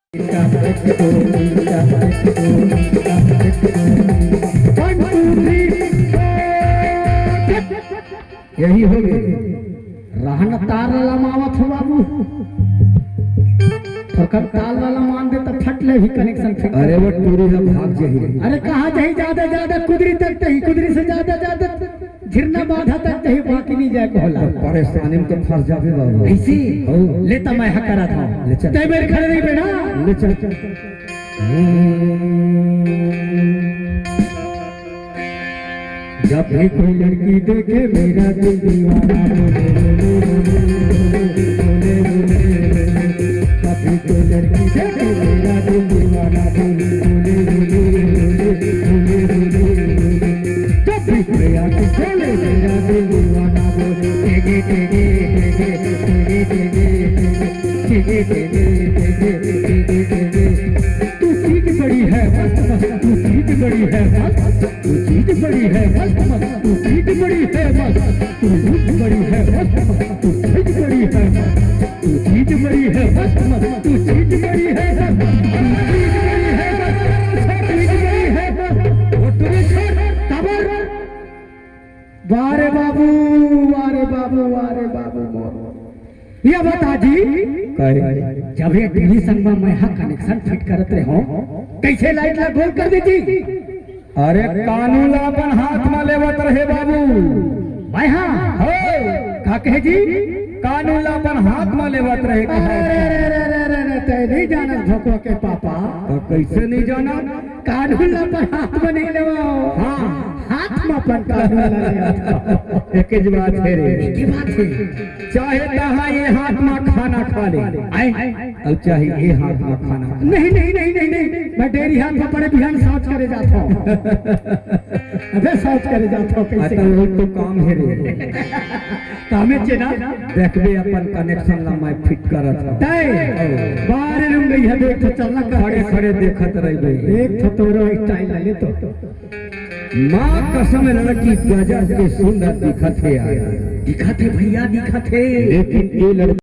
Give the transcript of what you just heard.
यही हो गए रहन तार वाला मावत हो बाबू थोड़ा ताल वाला मान दे तो फट ले भी कनेक्शन फिर। अरे वो टूरी हम भाग जाही। अरे कहाँ जाही ज्यादा ज्यादा कुदरी तक तही कुदरी से ज्यादा ज्यादा झिरना बाधा तक तही बाकी नहीं जाए कहला परेशानी में तो फंस जाबे बाबू। ऐसे लेता मैं हकरा था ले चल ते मेरे खड़े नहीं बेटा ले चल जब भी कोई लड़की देखे मेरा दिल दीवाना कभी कोई लड़की देखे मेरा दिल दीवाना कभी कोई आंखें खोले मेरा दिल दीवाना बोले तेगे तेगे तेगे तेगे तेगे तेगे तेगे तेगे तेगे तू चीज बड़ी है मस्त मस्त तू चीज बड़ी है मस्त तू चीज बड़ी है मस्त मस्त तू चीज बड़ी है मस्त तू चीज बड़ी है मस्त मस्त तू चीज बड़ी है मस्त तू चीज बड़ी है मस्त मस्त तू चीज बड़ी है मस्त तू चीज बड़ी है मस्त वो तुझे छोड़ तबर वारे बाबू वारे बाबू वारे बाबू ये बता जी जब ये टीवी संग में मैं कनेक्शन फिट करत रहे हो कैसे लाइट ला गोल कर दी थी। अरे कानून अपन हाथ में लेवत रहे बाबू। मैं हाँ हो का कहे जी कानून अपन हाथ में लेवत रहे। ते नहीं जाना धोखो के पापा कैसे नहीं जाना कानून अपन हाथ में नहीं लेवा हाँ हाथ में अपन कानून एक ही बात है रे की बात है चाहे तहाँ ये हाथ में खाना खा ले और चाहे ये हाथ में खाना नहीं नहीं नहीं नहीं नहीं मैं डेरी हाथ में पड़े बिहान शौच करे जाता हूँ अबे शौच करे जाता हूँ कैसे तो काम है रे कामे चेना देखबे अपन कनेक्शन ला मैं फिट करत तय बाहर लूंगा यह देख तो चलना खड़े खड़े देखत रहिबे देख तो तोरो स्टाइल ले तो माँ कसम लड़की गजब के सुंदर दिखत है यार दिखत है भैया दिखत है लेकिन ये लड़की